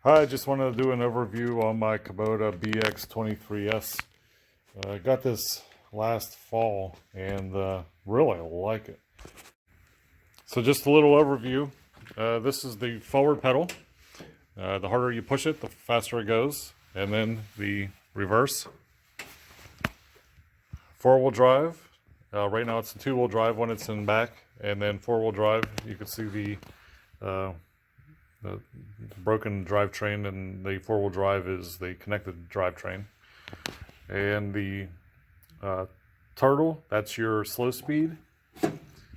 Hi, I just wanted to do an overview on my Kubota BX23S. I got this last fall and really like it. So just a little overview. This is the forward pedal. The harder you push it, the faster it goes. And then the reverse. Four-wheel drive. Right now it's a two-wheel drive when it's in back. And then four-wheel drive, you can see the broken drivetrain, and the four-wheel drive is the connected drivetrain. And the turtle, that's your slow speed,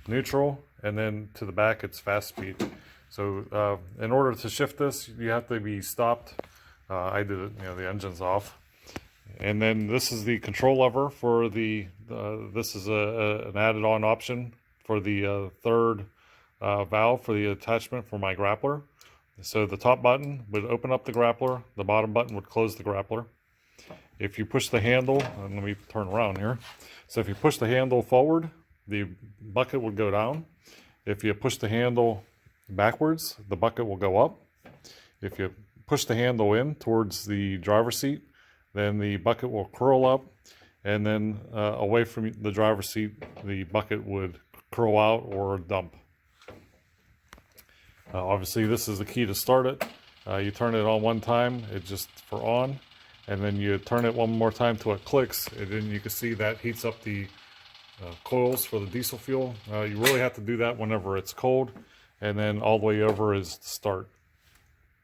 neutral, and then to the back it's fast speed. So in order to shift this, you have to be stopped. I did it, the engine's off. And then this is the control lever for the, this is an added on option for the third valve for the attachment for my grappler. So the top button would open up the grappler, the bottom button would close the grappler. If you push the handle, and let me turn around here. So if you push the handle forward, the bucket would go down. If you push the handle backwards, the bucket will go up. If you push the handle in towards the driver's seat, then the bucket will curl up, and then away from the driver's seat, the bucket would curl out or dump. Obviously this is the key to start it. You turn it on one time, it's just for on, and then you turn it one more time till it clicks, and then you can see that heats up the coils for the diesel fuel. You really have to do that whenever it's cold, and then all the way over is the start.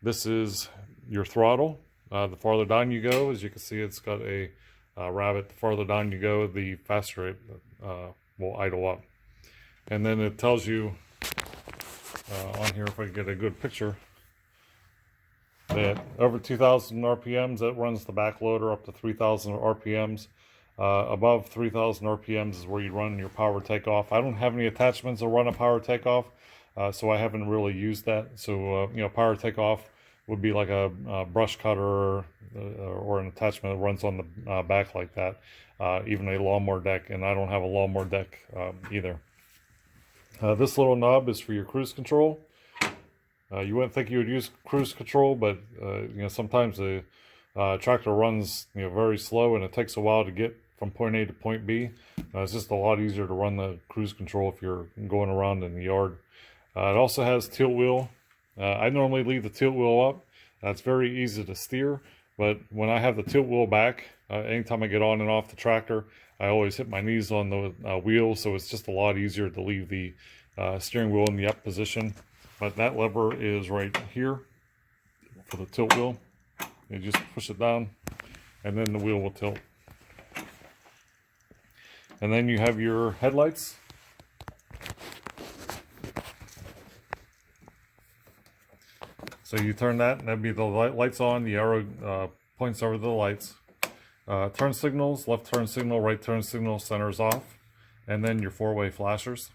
This is your throttle. The farther down you go, as you can see, it's got a rabbit. The farther down you go, the faster it will idle up. And then it tells you on here, if I can get a good picture, that over 2,000 RPMs, it runs the back loader up to 3,000 RPMs. Above 3,000 RPMs is where you run your power takeoff. I don't have any attachments that run a power takeoff, so I haven't really used that. So, power takeoff would be like a brush cutter or an attachment that runs on the back like that, even a lawnmower deck, and I don't have a lawnmower deck either. This little knob is for your cruise control. You wouldn't think you would use cruise control, but sometimes the tractor runs very slow, and it takes a while to get from point A to point B. It's just a lot easier to run the cruise control if you're going around in the yard. It also has tilt wheel. I normally leave the tilt wheel up. It's very easy to steer, but when I have the tilt wheel back, anytime I get on and off the tractor, I always hit my knees on the wheel, so it's just a lot easier to leave the steering wheel in the up position. But that lever is right here for the tilt wheel. You just push it down, and then the wheel will tilt. And then you have your headlights. So you turn that, and that'd be the lights on. The arrow points over the lights. Turn signals, left turn signal, right turn signal, center's off. And then your four-way flashers.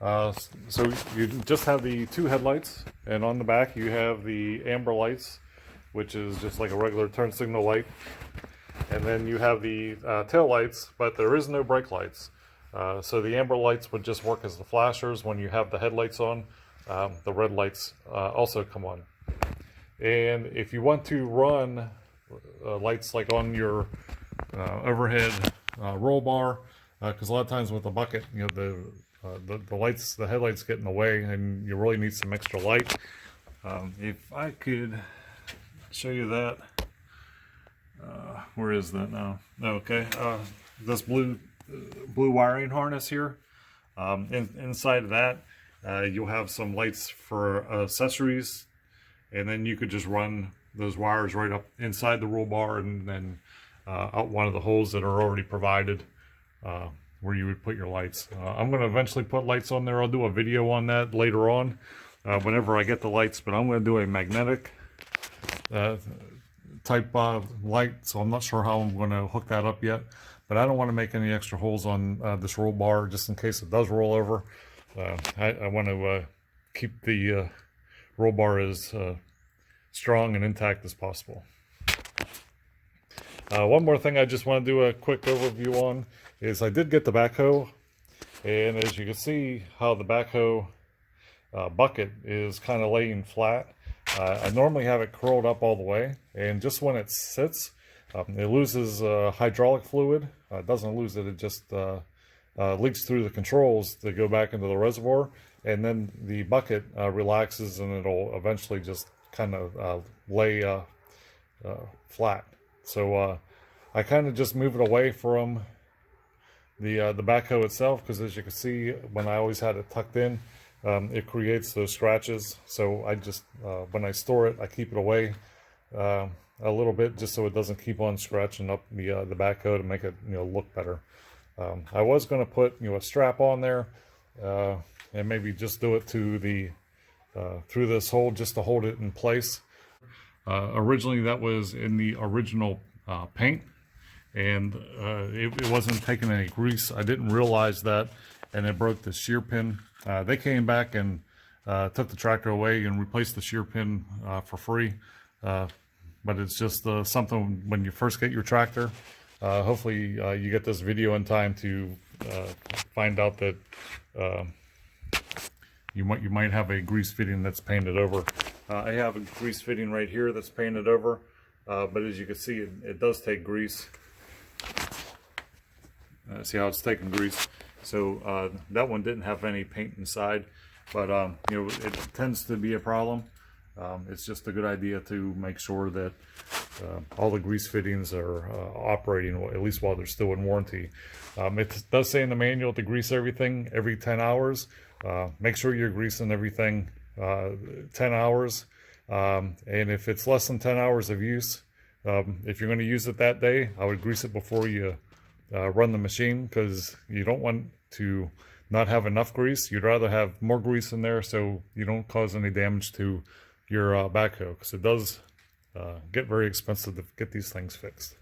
So you just have the two headlights, and on the back you have the amber lights, which is just like a regular turn signal light. And then you have the tail lights, but there is no brake lights. So the amber lights would just work as the flashers when you have the headlights on. The red lights also come on. And if you want to run lights like on your overhead roll bar, because a lot of times with the bucket, the lights, the headlights get in the way, and you really need some extra light. If I could show you that, where is that now? Okay, this blue wiring harness here. Inside of that, you'll have some lights for accessories, and then you could just run those wires right up inside the roll bar, and then out one of the holes that are already provided where you would put your lights. I'm going to eventually put lights on there. I'll do a video on that later on whenever I get the lights, but I'm going to do a magnetic type light, so I'm not sure how I'm going to hook that up yet, but I don't want to make any extra holes on this roll bar just in case it does roll over. I want to keep the roll bar as strong and intact as possible. One more thing I just want to do a quick overview on is I did get the backhoe, and as you can see how the backhoe bucket is kind of laying flat. I normally have it curled up all the way, and just when it sits, it loses hydraulic fluid. It doesn't lose it, it just leaks through the controls to go back into the reservoir, and then the bucket relaxes, and it'll eventually just kind of lay flat. So I kind of just move it away from the backhoe itself, because as you can see, when I always had it tucked in, it creates those scratches. So I just when I store it, I keep it away a little bit, just so it doesn't keep on scratching up the backhoe, to make it look better. I was going to put a strap on there, and maybe just do it to the through this hole, just to hold it in place. Originally that was in the original paint, and it wasn't taking any grease. I didn't realize that, and it broke the shear pin. They came back and took the tractor away and replaced the shear pin for free. But it's just something when you first get your tractor. Hopefully you get this video in time to find out that you might have a grease fitting that's painted over. I have a grease fitting right here that's painted over, but as you can see, it does take grease. See how it's taking grease? So that one didn't have any paint inside, but it tends to be a problem. It's just a good idea to make sure that all the grease fittings are operating, at least while they're still in warranty. It does say in the manual to grease everything every 10 hours. Make sure you're greasing everything 10 hours. And if it's less than 10 hours of use, if you're going to use it that day, I would grease it before you run the machine, because you don't want to not have enough grease. You'd rather have more grease in there so you don't cause any damage to your backhoe, because it does get very expensive to get these things fixed.